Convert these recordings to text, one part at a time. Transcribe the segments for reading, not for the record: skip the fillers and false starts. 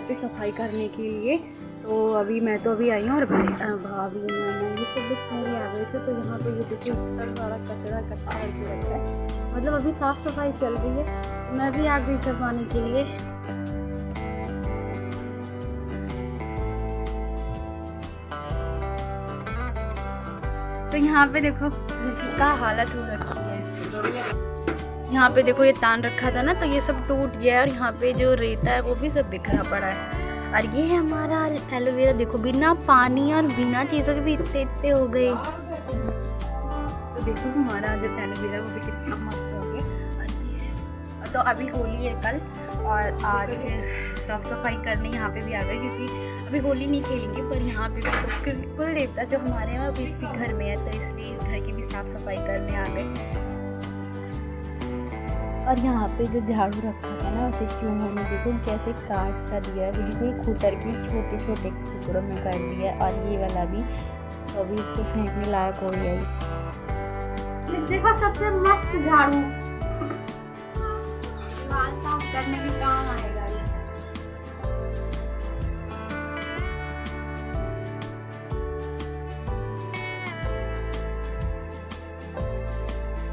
पे सफाई करने के लिए। तो अभी मैं तो अभी आई हूँ और भाभी ये सब लोग पहले आ गए थे। तो यहाँ पे ये देखो इतना सारा कचरा इकट्ठा करके रखा है, मतलब अभी साफ़ सफाई चल रही है। तो मैं भी आ गई करवाने के लिए। तो यहाँ पे देखो क्या हालत हो रखी है। यहाँ पे देखो ये तान रखा था ना, तो ये सब टूट गया है और यहाँ पे जो रेता है वो भी सब बिखरा पड़ा है। और ये है हमारा एलोवेरा, देखो बिना पानी और बिना चीज़ों के भी इतने इतने हो गए। तो देखो हमारा जो एलोवेरा वो भी कितना मस्त हो गया। तो अभी होली है कल और आज साफ सफाई करने यहाँ पे भी आ गए, क्योंकि अभी होली नहीं खेलेंगे। पर यहाँ पे भी कुल देवता जो हमारे हैं अभी इसी घर में है, तो इसलिए इस घर की भी साफ सफाई करने आ गए। और यहाँ पे जो झाड़ू रखा था ना उसे चूहों ने देखो कैसे काट सा दिया है, बिल्कुल खुतर के छोटे छोटे टुकड़ों में कर दिया। और ये वाला भी तो अभी इसको फेंकने लायक हो गया। देखो सबसे मस्त झाड़ू साफ करने के काम आएगा।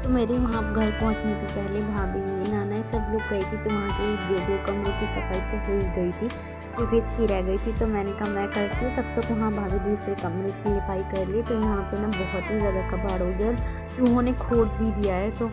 तो मेरे वहाँ घर पहुँचने से पहले भाभी नाना सब लोग गई थी, तो वहाँ की दो कमरों की सफाई तो हो गई थी, सिर्फ इसकी रह गई थी। तो मैंने कहा मैं करती हूँ, तब तक वहाँ भाभी दूसरे कमरे की लिपाई कर ली। तो यहाँ पे ना बहुत ही ज़्यादा कबाड़ हो गया, चूहों ने खोद भी दिया है। तो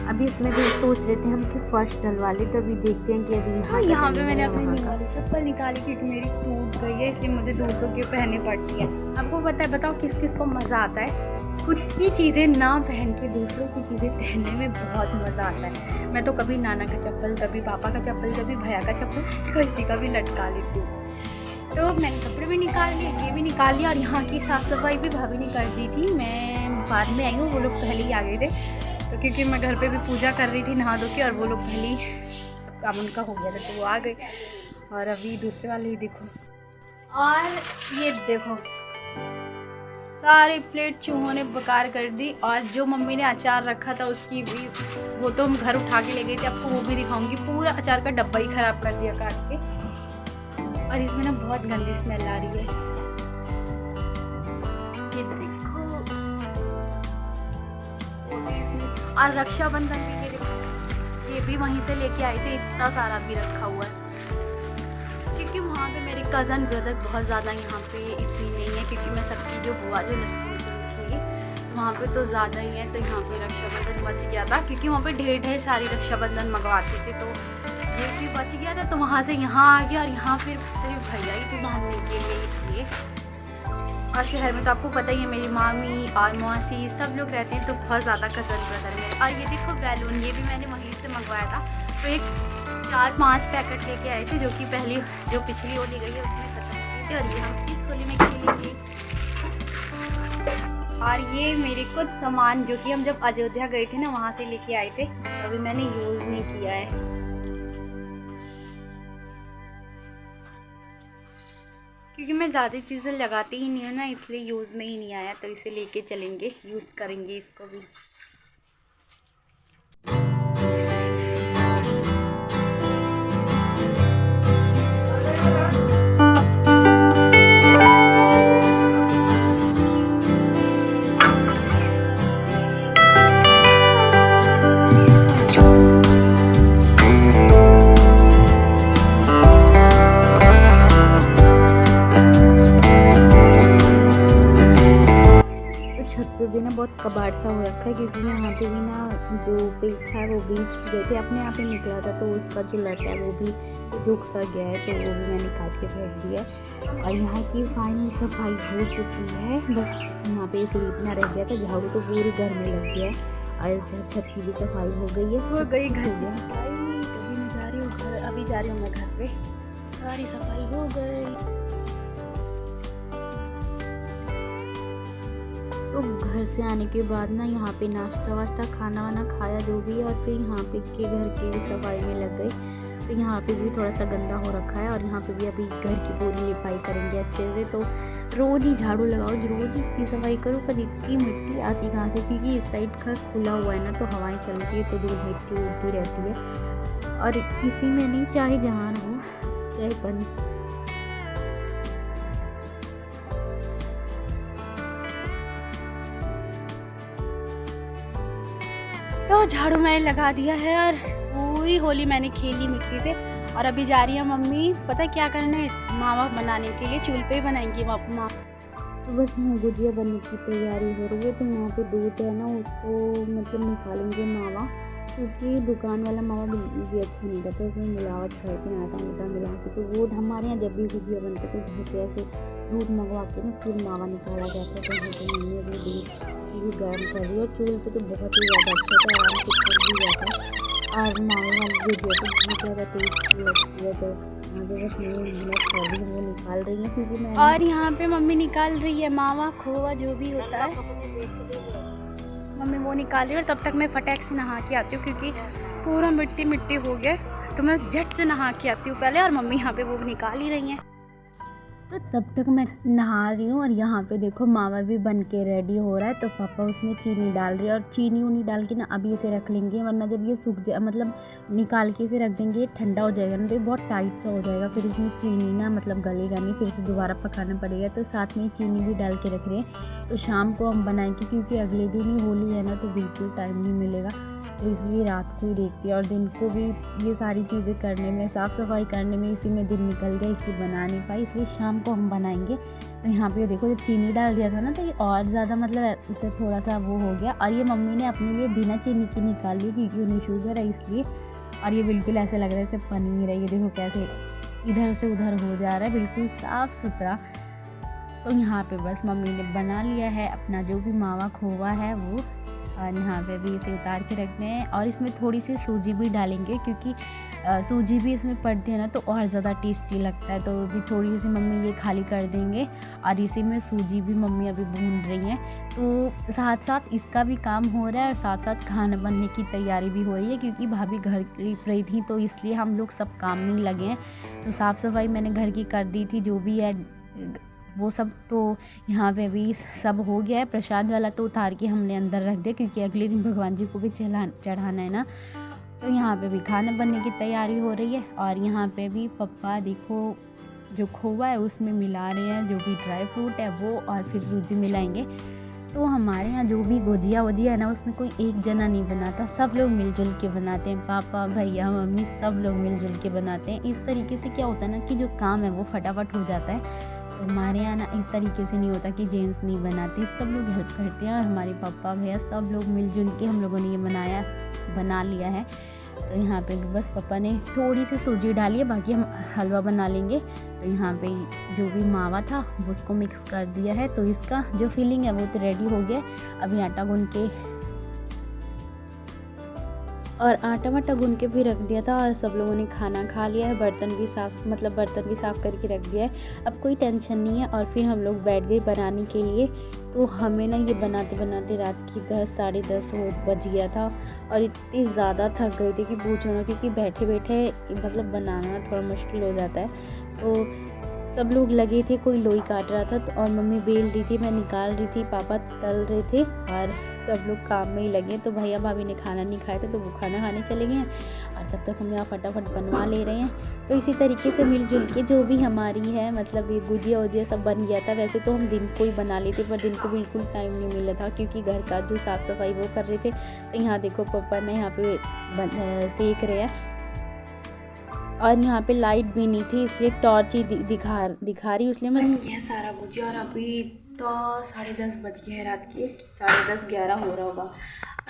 अभी इसमें भी सोच रहे थे हम कि फर्श डलवा ले। तो अभी देखते हैं कि अभी यहाँ पे मैंने अपनी चप्पल निकाली क्योंकि मेरी टूट गई है, इसलिए मुझे दूसरों की पहननी पड़ती है। आपको पता है, बताओ किस किस को मज़ा आता है खुद की चीज़ें ना पहन के दूसरों की चीज़ें पहनने में बहुत मज़ा आता है। मैं तो कभी नाना का चप्पल, कभी पापा का चप्पल, कभी भैया का चप्पल, किसी का भी लटका लेती हूँ। तो मैंने कपड़े भी निकाल लिए, ये भी निकाल लिया। और यहाँ की साफ़ सफाई भी भाभी ने कर दी थी, मैं बाद में आई हूँ, वो लोग पहले ही आ गए थे। तो क्योंकि मैं घर पे भी पूजा कर रही थी नहा धो के, और वो लोग पहले ही सब काम उनका हो गया था, तो वो आ गए। और अभी दूसरे वाले ही देखो, और ये देखो सारी प्लेट चूहों ने बेकार कर दी। और जो मम्मी ने अचार रखा था उसकी भी, वो तो हम घर उठा के ले गए थे, आपको वो भी दिखाऊंगी। पूरा अचार का डब्बा ही ख़राब कर दिया काट के। और इसमें ना बहुत गंदी स्मेल आ रही है, ये देखो। और रक्षाबंधन भी ये भी वहीं से लेके आए थे, इतना सारा भी रखा हुआ है। क्योंकि वहाँ पे मेरे कज़न ब्रदर बहुत ज़्यादा यहाँ पे इतनी नहीं है, क्योंकि मैं सबकी जो बुआ जो लगती है इसलिए वहाँ पे तो ज़्यादा ही है। तो यहाँ पे रक्षाबंधन बच गया था, क्योंकि वहाँ पे ढेर सारी रक्षाबंधन मंगवाते थे, तो ये भी बच गया था। तो वहाँ से यहाँ आ गया, और यहाँ फिर सिर्फ भैया ही थे बांधने के लिए, इसलिए। और शहर में तो आपको पता ही है, मेरी मामी और मौसी सब लोग रहते हैं, तो बहुत ज़्यादा कज़न ब्रदर है। और ये देखो बैलून, ये भी मैंने वहीं से मंगवाया था। तो एक 4-5 पैकेट लेके आए थे, जो कि पहली जो पिछली होली गई है उसमें खत्म किए थे, और ये हम इस होली में खेलेंगे। और ये मेरे कुछ सामान जो कि हम जब अयोध्या गए थे ना वहाँ से लेके आए थे, अभी मैंने यूज़ नहीं किया है, क्योंकि मैं ज़्यादा चीज़ें लगाती ही नहीं है ना, इसलिए यूज़ में ही नहीं आया। तो इसे लेके चलेंगे, यूज़ करेंगे इसको भी। भी ना बहुत कबाड़ सा हो रखा है, क्योंकि यहाँ पे भी ना जो पेड़ था वो भी गए थे, अपने आप ही निकला था, तो उसका जो लटा है वो भी सूख सा गया है, तो वो भी मैंने काट के फेंक दिया। और यहाँ की फाइनल सफाई हो चुकी है, बस यहाँ पे स्लीपना रह गया था। झाड़ू तो पूरे घर में लग गया है, और छत की भी सफाई हो गई है, हो गई घर की सफाई। अभी मैं जा रही हूँ घर, अभी जा रही हूँ मैं घर पे, सारी सफाई हो गई। तो घर से आने के बाद ना यहाँ पे नाश्ता वाश्ता खाना वाना खाया जो भी, और फिर यहाँ पे के घर की भी सफाई में लग गई। तो यहाँ पे भी थोड़ा सा गंदा हो रखा है, और यहाँ पे भी अभी घर की पूरी लिपाई करेंगे अच्छे से। तो रोज़ ही झाड़ू लगाओ, रोज़ ही इतनी सफाई करो, पर इतनी मिट्टी आती कहाँ से, क्योंकि इस साइड का खुला हुआ है ना, तो हवाएं चलती है, तो धूल मिट्टी उड़ती रहती है। और इसी में नहीं, चाहे जहाँ हो, चाहे तो झाड़ू मैंने लगा दिया है और पूरी होली मैंने खेली मिट्टी से। और अभी जा रही है मम्मी पता क्या करने, मावा बनाने के लिए। चूल्हे पे ही बनाएंगी माँ। तो बस यहाँ गुजिया बनने की तैयारी हो रही है। तो यहाँ पे दूध है ना, उसको मतलब निकालेंगे मावा, क्योंकि दुकान वाला मावा बिल्कुल भी अच्छा नहीं रहता, उसमें मिलावट करते हैं, आटा मीठा मिला के। तो वो हमारे यहाँ जब भी गुजिया बनते तो घर पे ऐसे दूध मंगवा के ना फिर मावा निकाला जाता है। तो यहाँ पे मम्मी अभी दूध गर्म कर रही है। और चूल्हे पे तो बहुत ही ज़्यादा अच्छा था, आराम से पक भी जाता है। और मावा वाली गुजिया तो बहुत ज़्यादा टेस्टी लगती है। तो बस मेहनत कर रही हूँ, वो निकाल रही है क्योंकि मैं। और यहाँ पे मम्मी निकाल रही है मावा खोवा जो भी होता है, मम्मी वो निकाल रही है। और तब तक मैं फटाक से नहा के आती हूँ क्योंकि पूरा मिट्टी मिट्टी हो गया। तो मैं झट से नहा के आती हूँ पहले, और मम्मी यहाँ पे वो निकाल ही रही हैं। तो तब तक मैं नहा रही हूँ। और यहाँ पे देखो मावा भी बन के रेडी हो रहा है। तो पापा उसमें चीनी डाल रही है। और चीनी उनी डाल के ना अभी इसे रख लेंगे, वरना जब ये सूख जाए मतलब निकाल के इसे रख देंगे ठंडा हो जाएगा ना, तो ये बहुत टाइट सा हो जाएगा। फिर इसमें चीनी ना मतलब गलेगा नहीं, फिर इसे दोबारा पकाना पड़ेगा। तो साथ में चीनी भी डाल के रख रहे हैं। तो शाम को हम बनाएंगे क्योंकि अगले दिन ही होली है ना, तो बिल्कुल टाइम नहीं मिलेगा। तो इसलिए रात को ही देखती है। और दिन को भी ये सारी चीज़ें करने में, साफ़ सफाई करने में इसी में दिन निकल गया, इसलिए बना नहीं पाई। इसलिए शाम को हम बनाएंगे। तो यहाँ पे देखो जब चीनी डाल दिया था ना, तो ये और ज़्यादा मतलब इससे थोड़ा सा वो हो गया। और ये मम्मी ने अपने लिए बिना चीनी की निकाल ली क्योंकि उन्हें शुगर है इसलिए। और ये बिल्कुल ऐसे लग रहा है जैसे पनीर है। ये देखो कैसे इधर से उधर हो जा रहा है, बिल्कुल साफ़ सुथरा। तो यहाँ पे बस मम्मी ने बना लिया है अपना जो भी मावा खोवा है वो। और यहाँ पे भी इसे उतार के रखते हैं। और इसमें थोड़ी सी सूजी भी डालेंगे क्योंकि सूजी भी इसमें पड़ती है ना, तो और ज़्यादा टेस्टी लगता है। तो भी थोड़ी सी मम्मी ये खाली कर देंगे। और इसी में सूजी भी मम्मी अभी भून रही हैं। तो साथ साथ इसका भी काम हो रहा है और साथ साथ खाना बनने की तैयारी भी हो रही है क्योंकि भाभी घर की रही थी, तो इसलिए हम लोग सब काम में ही लगे हैं। तो साफ़ सफाई मैंने घर की कर दी थी, जो भी है वो सब। तो यहाँ पे भी सब हो गया है। प्रसाद वाला तो उतार के हमने अंदर रख दिया क्योंकि अगले दिन भगवान जी को भी चढ़ाना है ना। तो यहाँ पे भी खाना बनने की तैयारी हो रही है। और यहाँ पे भी पापा देखो जो खोवा है उसमें मिला रहे हैं जो भी ड्राई फ्रूट है वो, और फिर सूजी मिलाएंगे। तो हमारे यहाँ जो भी गुजिया वजिया है ना, उसमें कोई एक जना नहीं बनाता, सब लोग मिलजुल के बनाते हैं। पापा भैया मम्मी सब लोग मिलजुल के बनाते हैं। इस तरीके से क्या होता है ना कि जो काम है वो फटाफट हो जाता है। तो हमारे यहाँ ना इस तरीके से नहीं होता कि जेंट्स नहीं बनाते, सब लोग हेल्प करते हैं। और हमारे पापा भैया सब लोग मिलजुल के हम लोगों ने ये बना लिया है। तो यहाँ पे भी बस पापा ने थोड़ी सी सूजी डाली है, बाकी हम हलवा बना लेंगे। तो यहाँ पे जो भी मावा था उसको मिक्स कर दिया है। तो इसका जो फिलिंग है वो तो रेडी हो गया। अभी आटा गूंद के और आटा वाटा गूंद के भी रख दिया था। और सब लोगों ने खाना खा लिया है, बर्तन भी साफ़ करके रख दिया है। अब कोई टेंशन नहीं है। और फिर हम लोग बैठ गए बनाने के लिए। तो हमें ना ये बनाते बनाते रात की 10 साढ़े 10 बज गया था। और इतनी ज़्यादा थक गई थी कि पूछो ना, क्योंकि बैठे बैठे मतलब बनाना थोड़ा मुश्किल हो जाता है। तो सब लोग लगे थे, कोई लोई काट रहा था तो, और मम्मी बेल रही थी, मैं निकाल रही थी, पापा तल रहे थे, और सब लोग काम में ही लगे। तो भैया भाभी ने खाना नहीं खाया था तो वो खाना खाने चले गए हैं। और तब तक हम यहाँ फटाफट बनवा ले रहे हैं। तो इसी तरीके से मिलजुल के जो भी हमारी है मतलब ये गुजिया वुजिया सब बन गया था। वैसे तो हम दिन को ही बना लेते, पर दिन को बिल्कुल टाइम नहीं मिला था क्योंकि घर का जो साफ़ सफाई वो कर रहे थे। तो यहाँ देखो पापा ने यहाँ पे सेक रहे हैं। और यहाँ पे लाइट भी नहीं थी, इसलिए टॉर्च ही दिखा रही, इसलिए मैं ये सारा गुजिया। और अभी तो 10:30 बज गए हैं रात के, 10:30 11 हो रहा होगा।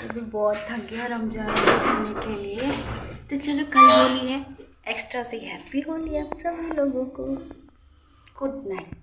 अभी बहुत थक गया और हम जा रहे हैं सोने के लिए। तो चलो कल होली है, एक्स्ट्रा से हैप्पी होली आप सभी लोगों को। Good night.